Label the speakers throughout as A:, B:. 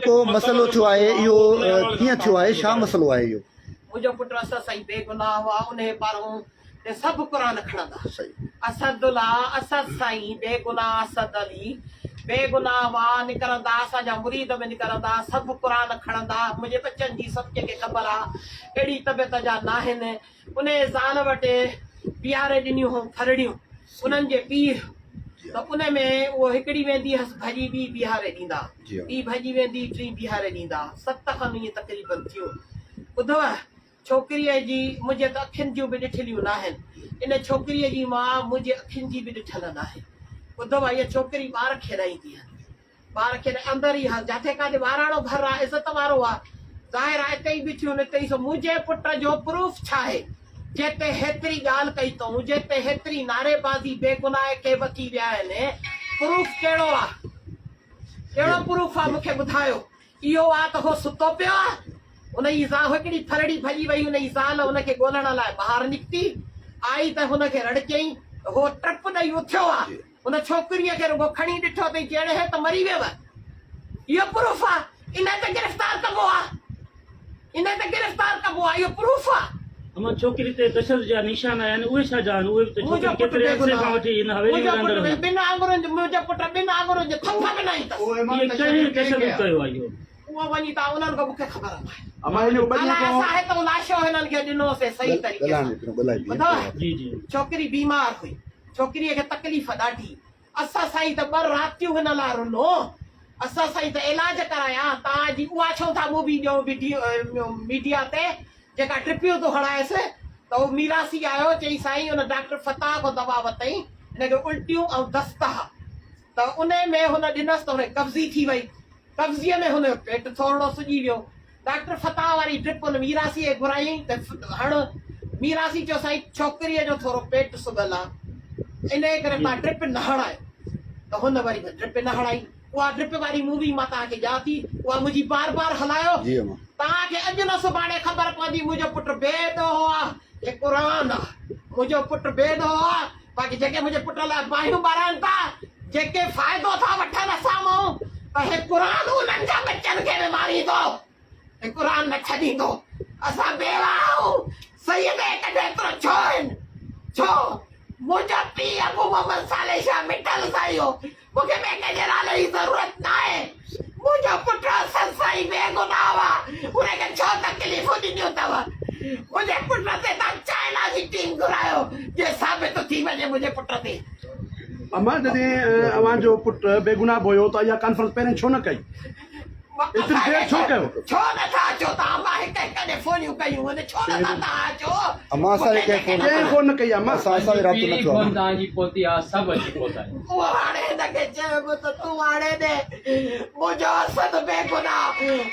A: जेको मसइलो थियो आहे इहो कीअं थियो आहे, छा मसइलो आहे इहो?
B: मुंहिंजो पुटु असद साईं बेगुनाह हुआ, उन पारूं ते सभु क़ुर खणंदा। असदुल्ला असद साईं बेगुनाह, असद अली बेगुनाह हुआ, निकिरंदा असांजा मुरीद में निकिरंदा, सभु क़ुर खणंदा। मुंहिंजे बचनि जी सभु कंहिंखे ख़बर आहे अहिड़ी तबियत जा न आहिनि। उन ज़ाल वटि बीहारे ॾिनियूं हुयूं फरड़ियूं उन्हनि जे पीउ, त उन में उहो हिकिड़ी वेंदी हुअसि भॼी, ॿी बीहारे ॾींदा, ॿी भॼी वेंदी, टी बीहारे ॾींदा, 7 खनि ईअं तक़रीबन थियूं। ॿुधव, छोकिरीअ जी मुंहिंजे त अखियुनि जूं बि ॾिठलियूं न आहिनि, इन छोकिरीअ जी मां मुंहिंजे अखियुनि जी बि ॾिठल न आहे। ॿुधव, इहा छोकिरी ॿार खेॾाईंदी आहे, ॿार खे अंदरि ई हा, जिथे काथे ॿाराणो घर आहे, इज़त वारो आहे, ज़ाहिर आहे हिते ई बीठियूं हिते ई। मुंहिंजे पुट जो प्रूफ छा आहे? जिते हेतिरी ॻाल्हि कई अथऊं, जिते हेतिरी नारेबाज़ी बेगुनाह खे वठी विया आहिनि, प्रूफ कहिड़ो आहे? कहिड़ो प्रूफ आहे मूंखे ॿुधायो? इहो आहे त उहो सुतो पियो आहे, उनजी हिकिड़ी फरड़ी भॼी वई, उनजी ज़ाल हुनखे ॻोल्हण लाइ ॿाहिरि निकिती, आई त हुनखे रड़ चयईं, उहो टप ॾेई उथियो आहे, उन छोकिरीअ खे रुगो खणी ॾिठो अथई जहिड़े हे त मरी वियव। इहो प्रूफ आहे? इन ते गिरफ़्तार कबो आहे, इन ते गिरफ़्तार कबो आहे, इहो प्रूफ आहे?
C: अमा छोकिरी ते तशद जा निशान आहिनि, उहे छा जान? उहे त छोकिरी केतिरे अरसे खां वठी इन हवेली में रहंदड़ हुई।
B: बिना आङुरनि जो मुंहिंजो पुट बिना आङुरनि जो थप बि न अथसि।
C: इहे कहिड़े तशद कयो आहे इहो?
B: उहो वञी त उन्हनि खां मूंखे ख़बर न आहे।
D: अमा इहो
B: असां हितां लाशो हिननि खे ॾिनोसीं सही तरीक़े सां।
C: जी जी
B: छोकिरी बीमार हुई, छोकिरीअ खे तकलीफ़ ॾाढी। असां साईं त 2 रातियूं हिन लाइ रुनो, असां साईं त इलाज कराया। तव्हांजी उहा छो था मूवी ॾियो मीडिया ते जेका ट्रिपियूं थो हणायसि, त उहो मीरासी आयो, चई साईं हुन डॉक्टर फताह को दवा वरितई, हिनखे उल्टियूं ऐं दस्त हा, त उन में हुन ॾिनसि त हुन कब्ज़ी थी वई, कब्ज़ीअ में हुनजो पेट थोरो सुॼी वियो। डॉक्टर फताह वारी ड्रिप हुन मीरासीअ घुराई त हण, मीरासी चयो साईं छोकिरीअ जो थोरो पेट सुबल आहे, इन करे तव्हां ड्रिप न हणायो, त हुन वरी ड्रिप न हणाई। उहा ड्रिप वारी मूवी मां तव्हांखे ॼाण थी, उहा मुंहिंजी बार हलायो, तव्हांखे अॼु न सुभाणे ख़बर पवंदी मुंहिंजो पुटु बेदो आहे, हे क़ुर आहे, मुंहिंजो पुटु बेदो आहे। बाक़ी जेके मुंहिंजे पुट लाइ बाहियूं ॿारनि था, जेके फ़ाइदो था वठनि असां मां, त हे क़ुर उन्हनि जा बचनि खे बि मारींदो, हे क़ुर न छॾींदो। असां बेवा आहियूं, सही में कॾहिं एतिरो छो आहिनि? छो मुंहिंजो पीउ अबू मोहम्मद साले शाह मिटल साईं हो, मूंखे ॿिए कंहिंजे नाले जी ज़रूरत न आहे। मुंहिंजो पुटु असद साईं बेगुनाह हुआ, उनखे छो तकलीफ़ूं ॾिनियूं अथव? मुंहिंजे पुट ते तव्हां चाइना जी टीम घुरायो, जे साबित थी वञे मुंहिंजे पुट ते।
D: अमा जॾहिं अव्हांजो पुटु बेगुनाह हुयो त इहा कॉन्फ्रेंस पहिरियों छो न कई? एतिरी देरि छो कयो?
B: छो नथा अचो तव्हां? मां हिकु हिकु फ़ोनियूं कयूं, छो नथा तव्हां अचो?
A: अमा असांखे कंहिं फ़ोन
D: न कई? अमा
A: असां राब्तो न थियो आहे।
C: तव्हांजी पोती आहे, सभु अची पहुता आहिनि।
B: उहो हाणे हिनखे चइबो त तूं हाणे ॾे, मुंहिंजो असद बेगुनाह,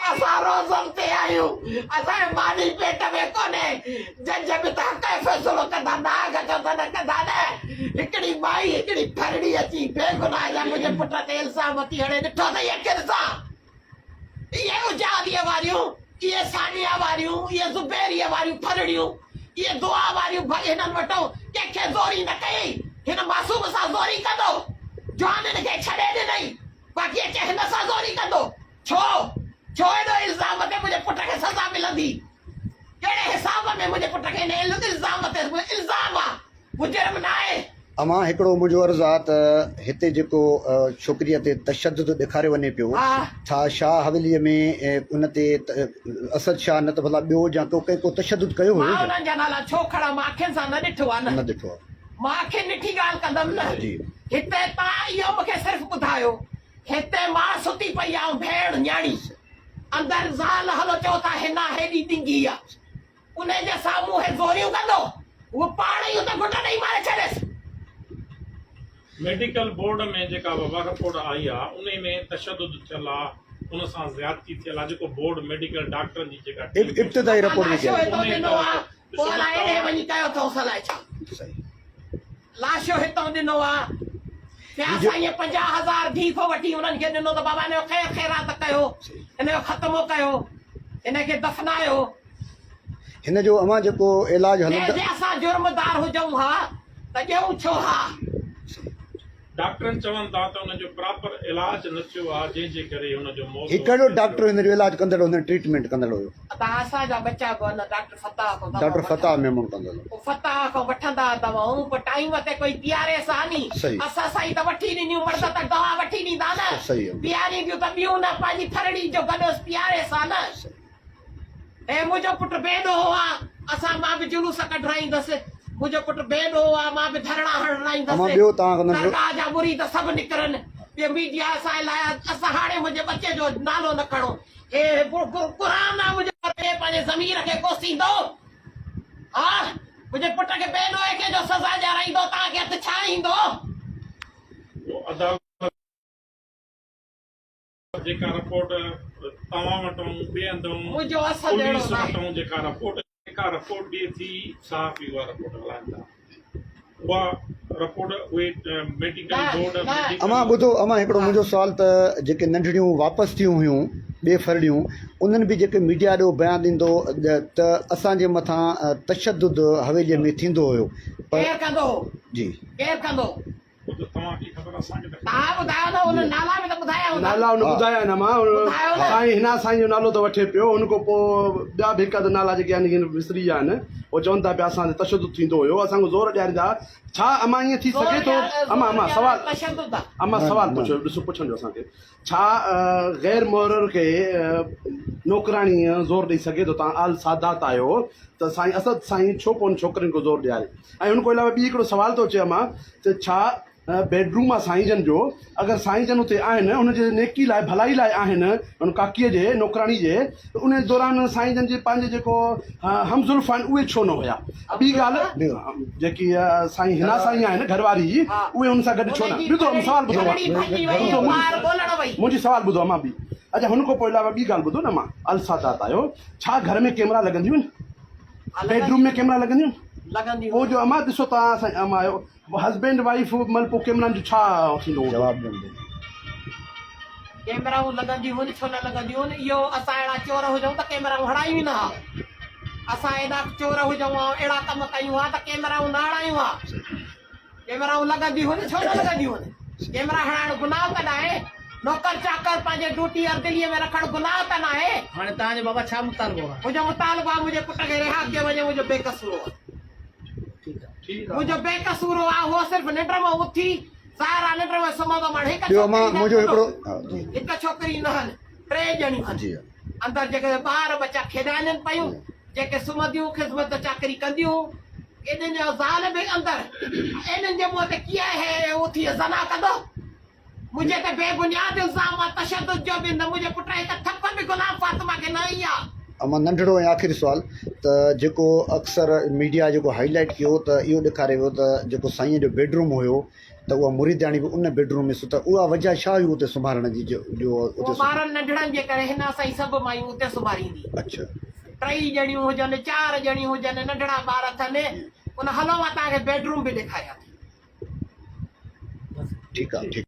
B: असां रोज़नि ते आहियूं, असांजे मानी पेट में कोन्हे, जज बि त हक़ जो फ़ैसिलो कंदा, नाग जो त न कंदा न। हिकिड़ी माई हिकिड़ी फरड़ी अची बेगुनाह जा मुंहिंजे पुट ते इल्ज़ाम वठी हणे ॾिठो अथई अखियुनि सां। इहे उजादीअ वारियूं, इहे सानिया वारियूं, इहे ज़ुबैरीअ वारियूं फरड़ियूं, इहे दुआ वारियूं हिननि वटो कंहिंखे ज़ोरी न कई। हिन मासूम सां ज़ोरी कंदो, जवान खे छॾे ॾिनई, बाक़ी अचे हिन सां ज़ोरी कंदो। छो छो हेॾो इल्ज़ाम ते मुंहिंजे पुट खे सज़ा मिलंदी? कहिड़े हिसाब में मुंहिंजे पुट खे हिन इल्ज़ाम ते? इल्ज़ाम आहे, मुजरिम न आहे।
A: अमा हिकिड़ो मुंहिंजो अर्ज़ु आहे त हिते जेको छोकिरीअ ते तशद्दुद ॾेखारियो वञे पियो, छा शाह हवेलीअ में उन ते असद शाह न त भला ॿियो या को तशद्दुद कयो हुयो?
B: मां उन्हनि जा नाला छो खणा? मां अखियुनि सां न ॾिठो आहे,
A: न ॾिठो आहे।
B: मां अखियुनि ॾिठी ॻाल्हि कंदमि न। हिते तव्हां इहो मूंखे सिर्फ़ु ॿुधायो, हिते मां सुती पई आहियां, भेण न्याणी, अंदरि ज़ाल हलो चओ था हिन हेॾी ॾिंगी आहे, उन जे साम्हूं हे ज़ोरियूं कंदो, उहो पाण ई उते घुट ॾेई मारे छॾेसि।
E: मेडिकल बोर्ड में जेका वबा रिपोर्ट आई आहे, उन में तशद्दुद थियल आहे, उन सां ज़्यादती थियल आहे, जेको बोर्ड मेडिकल डॉक्टरनि जी जेका
A: इब्तिदाई रिपोर्ट में
B: लाशो हितां ॾिनो आहे, पोइ अलाए एॾे वञी कयो अथऊं अलाए छा। लाशो हितां ॾिनो आहे, साईं 50,000 धीखो वठी उन्हनि खे ॾिनो त बाबा हिन जो ख़ैर ख़ैरात कयो, हिन जो ख़त्मो कयो, हिनखे दफ़नायो।
A: हिन जो अमा जेको इलाज हलंदो,
B: असां जुर्मदार हुजऊं हा त ॾियूं छो? हा
E: डॉक्टरनि चवनि था त हुनजो प्रॉपर इलाज न थियो आहे जंहिंजे करे हुनजो मौत
A: हिकु कहिड़ो डॉक्टर हिन जो इलाज कंदड़ हुन ट्रीटमेंट कंदड़ हुयो
B: त असांजा बच्चा बि न डॉक्टर फताह खां
A: डॉक्टर फताह मेमन कंदड़
B: पोइ फताह खां वठंदा दवाऊं पोइ टाइम ते कोई पीआरे सां नी
A: सही।
B: असां साईं त वठी ॾिनियूं मर्द त दवा वठी ॾींदा न
A: सही आहे।
B: पीआरी ॾियूं त ॿियूं न पंहिंजी थरड़ी जो गॾोसि पीआरे सां न ऐं मुंहिंजो पुटु बेॾो हुआ असां मां बि जुलूस कढाईंदसि मुंहिंजो पुटु बेॾो हुआ मां बि धरणा
A: अमा
B: हणाईंदसि
A: ॿियो तव्हां कंदड़
B: सरकार जा बुरी त सभु निकिरनि ॿियो मीडिया असां लाइ असां हाणे मुंहिंजे बचे जो नालो न खणो हे क़ुर आहे मुंहिंजे पंहिंजे ज़मीर खे कोसींदो हा मुंहिंजे पुट खे बेॾो कंहिंजो सज़ा ॾियाराईंदो तव्हांखे हथु छा ईंदो
E: उहो अदालत जेका रिपोर्ट तव्हां वटूं ॿिए हंधूं
B: मुंहिंजो असर अहिड़ो
E: पुलिस
B: न आहे
E: वटूं जेका रिपोर्ट ॾिए थी साफ़ उहा रिपोर्ट हलाइनि था उहा रिपोर्ट उहे मेडिकल बोर्ड
A: अमा ॿुधो अमा हिकिड़ो मुंहिंजो सुवाल त जेके नंढड़ियूं वापसि थियूं हुयूं ॿिए फरड़ियूं उन्हनि बि जेके मीडिया ॾियो बयानु ॾींदो त असांजे मथां तशद्दुद हवेलीअ में थींदो हुयो
B: केरु कंदो
A: जी
B: केरु कंदो
E: तव्हांखे ख़बर असांखे त
B: तव्हां ॿुधायो न हुन नाला बि त ॿुधाया हूंदा
D: नाला हुन ॿुधाया न मां
B: ॿुधायो न।
D: साईं हिन साईं जो नालो त वठे पियो हुन खां पोइ ॿिया बि हिकु अधु नाला जेके आहिनि विसरी विया आहिनि उहो चवनि था पिया असां ते तशदुद थींदो हुयो असांखे ज़ोर ॾियारींदा छा अमा ईअं थी सघे थो अमा सवाल
B: तशद्दुद आहे
D: अमा सवाल पुछो ॾिसो पुछण जो असांखे छा गैर मुहर्र खे नौकराणीअ ज़ोर ॾेई सघे थो तव्हां आल सादात आहियो त साईं असद साईं छो कोन छोकिरियुनि खे ज़ोर ॾियारे ऐं हुन खां अलावा ॿी हिकिड़ो सवाल थो अचे अमा त छा बेडरूम आहे साईं जन जो अगरि साईं जन हुते आहिनि हुनजे नेकी लाइ भलाई लाइ आहिनि हुन काकीअ जे नौकराणी जे त उन दौरान साईं जन जे पंहिंजे जेको हमज़ुल्फ़ आहिनि उहे छो न हुया ॿी ॻाल्हि जेकी साईं हिना साईं आहिनि घरवारी उहे हुन सां गॾु छो न ॿुधो सवाल ॿुधो मुंहिंजी सवाल ॿुधो अमा बि अच्छा हुन खां पोइ अलावा ॿी ॻाल्हि ॿुधो न मां अलसादात आहियो छा घर में कैमरा लॻंदियूं आहिनि बेडरूम में कैमरा लॻंदियूं
B: लॻंदी
D: पोइ जो अमा ॾिसो तव्हां साईं अमा आहियो हस्बैंड वाइफ मतलब पोइ कैमरनि जो छा थींदो
A: जवाबु ॾींदो
B: कैमराऊं लॻंदियूं हुन छो न लॻंदियूं आहिनि इहो असां अहिड़ा चोर हुजूं त कैमराऊं हणायूं न असां एॾा चोर हुजूं अहिड़ा कम कयूं हा त कैमराऊं न हणायूं हा कैमराऊं लॻंदियूं हुन छो न लॻंदियूं आहिनि कैमरा हणाइण गुनाह त न आहे नौकर चाकर पंहिंजे ड्यूटी अर्दिलीअ में रखणु गुनाह त न आहे
F: हाणे तव्हांजो बाबा छा मुतालबो आहे
B: मुंहिंजो मुतालबो आहे मुंहिंजे पुट खे रिहा कयो वञे मुंहिंजो बेकसूरो आहे
F: ठीकु
B: मुंहिंजो बेकसूरो आहे उहो सिर्फ़ु निंड मां उथी सारा निंड में सुम्हंदो माण्हू
A: ॿियो अमा मुंहिंजो हिकिड़ो
B: हिकु छोकिरी न हल टे ॼणियूं हल
A: जी
B: अंदरि जेके ॿार बच्चा खेॾाइनि पियूं जेके सुम्हंदियूं ख़िदमत चाकरी कंदियूं इन्हनि जो ज़ाल बि अंदरि इन्हनि जे मुंहं ते कीअं हे उथी ज़ना कंदो मुंहिंजे ते बेबुनियाद इल्ज़ाम आहे तशद्दुद जो बि न मुंहिंजे पुट हिकु थप बि गुलाम फातिमा खे न ई आहे
A: अमा नंढड़ो ऐं आख़िरी सुवाल त जेको अक्सर मीडिया जेको हाईलाइट कयो त इहो ॾेखारे वियो त जेको साईं जो बेडरूम हुयो त उहा मुरीदाणी बि उन बेडरूम में सुता उहा वजह छा हुई उते सुम्हारण जी जो उते
B: ॿारनि नंढड़नि जे करे हिन सां ई सभु मायूं उते सुम्हारींदी
A: अच्छा
B: टई ॼणियूं हुजनि चार ॼणियूं हुजनि नंढड़ा ॿार अथनि उन हलो मां तव्हांखे बेडरूम बि ॾेखारियां थी
A: ठीकु आहे ठीकु